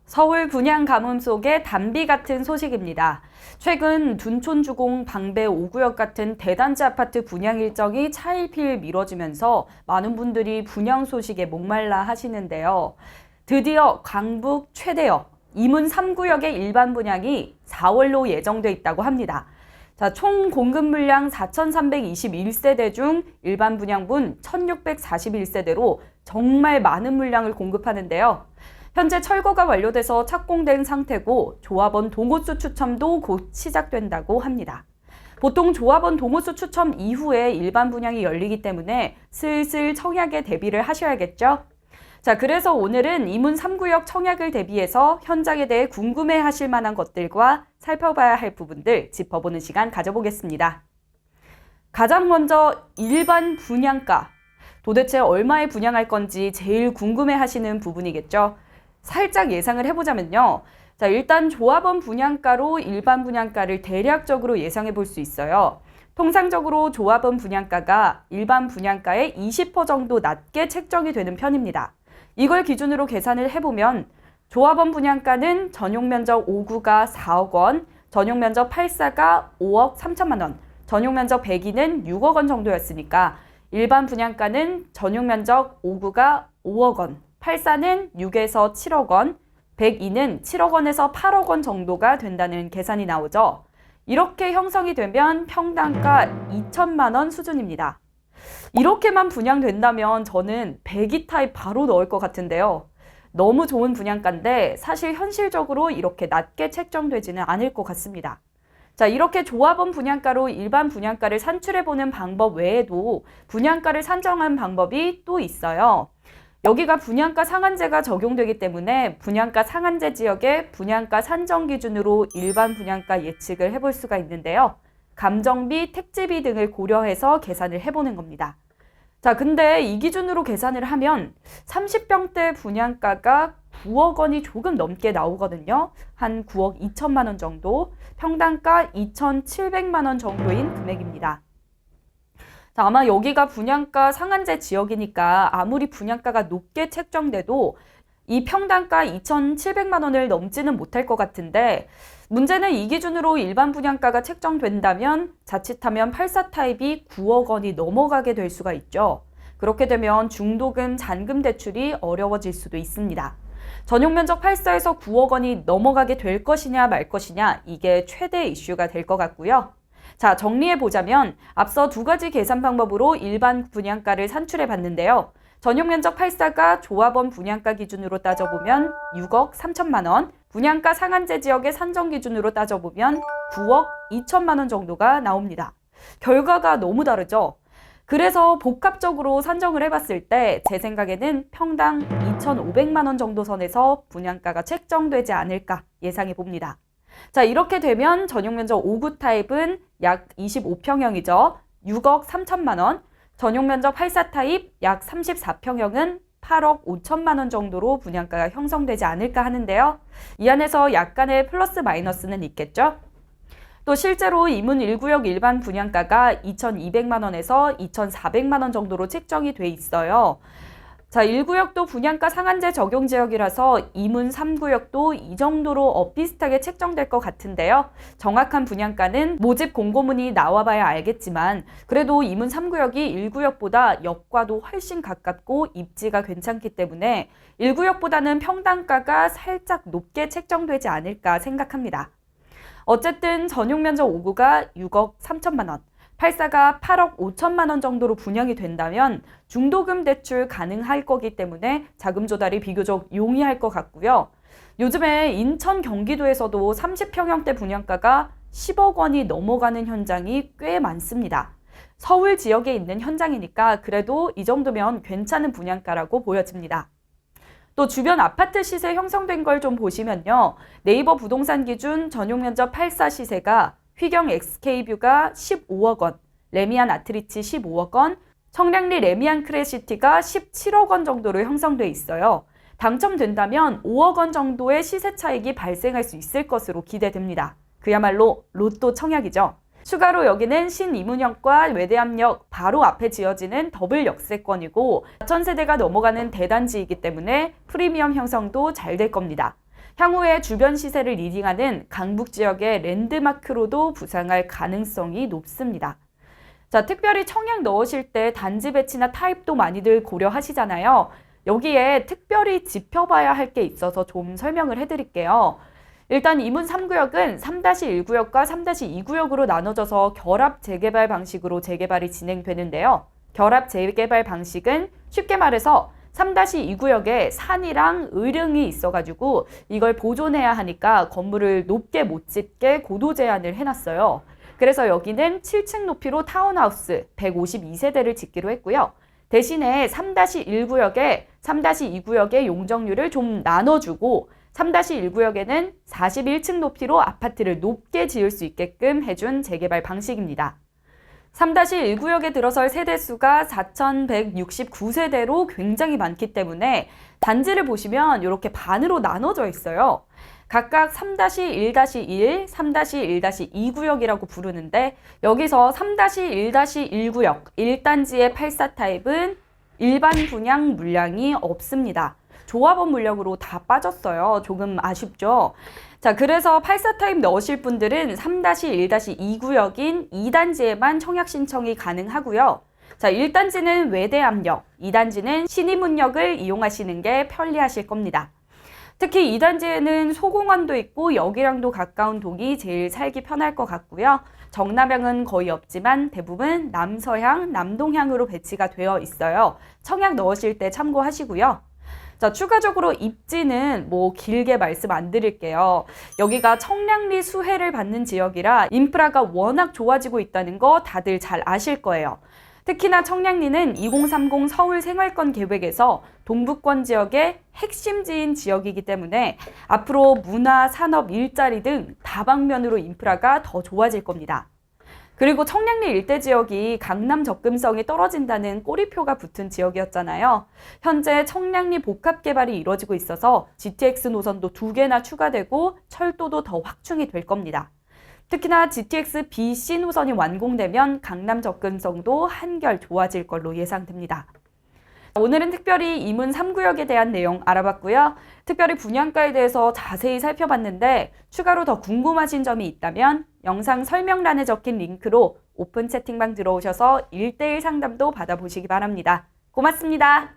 서울 분양 가뭄 속의 단비 같은 소식입니다. 최근 둔촌주공 방배 5구역 같은 대단지 아파트 분양 일정이 차일피일 미뤄지면서 많은 분들이 분양 소식에 목말라 하시는데요. 드디어 강북 최대역 이문 3구역의 일반 분양이 4월로 예정돼 있다고 합니다. 총 공급 물량 4,321세대 중 일반 분양분 1,641세대로 정말 많은 물량을 공급하는데요. 현재 철거가 완료돼서 착공된 상태고 조합원 동호수 추첨도 곧 시작된다고 합니다. 보통 조합원 동호수 추첨 이후에 일반 분양이 열리기 때문에 슬슬 청약에 대비를 하셔야겠죠? 그래서 오늘은 이문 3구역 청약을 대비해서 현장에 대해 궁금해하실 만한 것들과 살펴봐야 할 부분들 짚어보는 시간 가져보겠습니다. 가장 먼저 일반 분양가. 도대체 얼마에 분양할 건지 제일 궁금해하시는 부분이겠죠? 살짝 예상을 해보자면요. 일단 조합원 분양가로 일반 분양가를 대략적으로 예상해 볼 수 있어요. 통상적으로 조합원 분양가가 일반 분양가의 20% 정도 낮게 책정이 되는 편입니다. 이걸 기준으로 계산을 해보면 조합원 분양가는 전용 면적 5구가 4억 원, 전용 면적 8사가 5억 3천만 원, 전용 면적 102는 6억 원 정도였으니까 일반 분양가는 전용 면적 5구가 5억 원, 8사는 6에서 7억 원, 102는 7억 원에서 8억 원 정도가 된다는 계산이 나오죠. 이렇게 형성이 되면 평당가 2천만 원 수준입니다. 이렇게만 분양된다면 저는 102 타입 바로 넣을 것 같은데요. 너무 좋은 분양가인데 사실 현실적으로 이렇게 낮게 책정되지는 않을 것 같습니다. 이렇게 조합원 분양가로 일반 분양가를 산출해보는 방법 외에도 분양가를 산정한 방법이 또 있어요. 여기가 분양가 상한제가 적용되기 때문에 분양가 상한제 지역의 분양가 산정 기준으로 일반 분양가 예측을 해볼 수가 있는데요. 감정비, 택지비 등을 고려해서 계산을 해보는 겁니다. 근데 이 기준으로 계산을 하면 30평대 분양가가 9억 원이 조금 넘게 나오거든요. 한 9억 2천만 원 정도, 평당가 2,700만 원 정도인 금액입니다. 아마 여기가 분양가 상한제 지역이니까 아무리 분양가가 높게 책정돼도 이 평당가 2,700만 원을 넘지는 못할 것 같은데 문제는 이 기준으로 일반 분양가가 책정된다면 자칫하면 84 타입이 9억 원이 넘어가게 될 수가 있죠. 그렇게 되면 중도금, 잔금 대출이 어려워질 수도 있습니다. 전용 면적 8사에서 9억 원이 넘어가게 될 것이냐 말 것이냐 이게 최대 이슈가 될 것 같고요. 정리해보자면 앞서 두 가지 계산 방법으로 일반 분양가를 산출해 봤는데요. 전용 면적 8사가 조합원 분양가 기준으로 따져보면 6억 3천만 원, 분양가 상한제 지역의 산정 기준으로 따져보면 9억 2천만 원 정도가 나옵니다. 결과가 너무 다르죠? 그래서 복합적으로 산정을 해봤을 때 제 생각에는 평당 2,500만 원 정도 선에서 분양가가 책정되지 않을까 예상해 봅니다. 이렇게 되면 전용 면적 5구 타입은 약 25평형이죠. 6억 3천만 원, 전용 면적 84 타입 약 34평형은 8억 5천만 원 정도로 분양가가 형성되지 않을까 하는데요. 이 안에서 약간의 플러스 마이너스는 있겠죠. 또 실제로 이문 1구역 일반 분양가가 2,200만 원에서 2,400만 원 정도로 책정이 돼 있어요. 1구역도 분양가 상한제 적용 지역이라서 이문 3구역도 이 정도로 비슷하게 책정될 것 같은데요. 정확한 분양가는 모집 공고문이 나와봐야 알겠지만 그래도 이문 3구역이 1구역보다 역과도 훨씬 가깝고 입지가 괜찮기 때문에 1구역보다는 평당가가 살짝 높게 책정되지 않을까 생각합니다. 어쨌든 전용 면적 5구가 6억 3천만 원, 8사가 8억 5천만 원 정도로 분양이 된다면 중도금 대출 가능할 거기 때문에 자금 조달이 비교적 용이할 것 같고요. 요즘에 인천, 경기도에서도 30평형대 분양가가 10억 원이 넘어가는 현장이 꽤 많습니다. 서울 지역에 있는 현장이니까 그래도 이 정도면 괜찮은 분양가라고 보여집니다. 또 주변 아파트 시세 형성된 걸 좀 보시면요. 네이버 부동산 기준 전용 면적 8사 시세가 휘경 XK뷰가 15억 원, 레미안 아트리치 15억 원, 청량리 레미안 크레시티가 17억 원 정도로 형성돼 있어요. 당첨된다면 5억 원 정도의 시세 차익이 발생할 수 있을 것으로 기대됩니다. 그야말로 로또 청약이죠. 추가로 여기는 신이문역과 외대암역 바로 앞에 지어지는 더블 역세권이고 4,000세대가 넘어가는 대단지이기 때문에 프리미엄 형성도 잘 될 겁니다. 향후에 주변 시세를 리딩하는 강북 지역의 랜드마크로도 부상할 가능성이 높습니다. 자, 특별히 청약 넣으실 때 단지 배치나 타입도 많이들 고려하시잖아요. 여기에 특별히 짚어봐야 할 게 있어서 좀 설명을 해드릴게요. 일단 이문 3구역은 3-1구역과 3-2구역으로 나눠져서 결합 재개발 방식으로 재개발이 진행되는데요. 결합 재개발 방식은 쉽게 말해서 3-2구역에 산이랑 의릉이 있어가지고 이걸 보존해야 하니까 건물을 높게 못 짓게 고도 제한을 해놨어요. 그래서 여기는 7층 높이로 타운하우스 152세대를 짓기로 했고요. 대신에 3-1구역에 3-2구역의 용적률을 좀 나눠주고 3-1구역에는 41층 높이로 아파트를 높게 지을 수 있게끔 해준 재개발 방식입니다. 3-1구역에 들어설 세대수가 4,169세대로 굉장히 많기 때문에 단지를 보시면 이렇게 반으로 나눠져 있어요. 각각 3-1-1, 3-1-2구역이라고 부르는데 여기서 3-1-1구역 1단지의 84 타입은 일반 분양 물량이 없습니다. 조합원 물량으로 다 빠졌어요. 조금 아쉽죠? 자, 그래서 84 타입 넣으실 분들은 3-1-2구역인 2단지에만 청약 신청이 가능하고요. 자, 1단지는 외대암역, 2단지는 신의문역을 이용하시는 게 편리하실 겁니다. 특히 2단지에는 소공원도 있고 역이랑도 가까운 동이 제일 살기 편할 것 같고요. 정남향은 거의 없지만 대부분 남서향, 남동향으로 배치가 되어 있어요. 청약 넣으실 때 참고하시고요. 자, 추가적으로 입지는 길게 말씀 안 드릴게요. 여기가 청량리 수혜를 받는 지역이라 인프라가 워낙 좋아지고 있다는 거 다들 잘 아실 거예요. 특히나 청량리는 2030 서울 생활권 계획에서 동부권 지역의 핵심지인 지역이기 때문에 앞으로 문화, 산업, 일자리 등 다방면으로 인프라가 더 좋아질 겁니다. 그리고 청량리 일대 지역이 강남 접근성이 떨어진다는 꼬리표가 붙은 지역이었잖아요. 현재 청량리 복합 개발이 이루어지고 있어서 GTX 노선도 2개나 추가되고 철도도 더 확충이 될 겁니다. 특히나 GTX BC 노선이 완공되면 강남 접근성도 한결 좋아질 걸로 예상됩니다. 오늘은 특별히 이문 3구역에 대한 내용 알아봤고요. 특별히 분양가에 대해서 자세히 살펴봤는데 추가로 더 궁금하신 점이 있다면 영상 설명란에 적힌 링크로 오픈 채팅방 들어오셔서 1:1 상담도 받아보시기 바랍니다. 고맙습니다.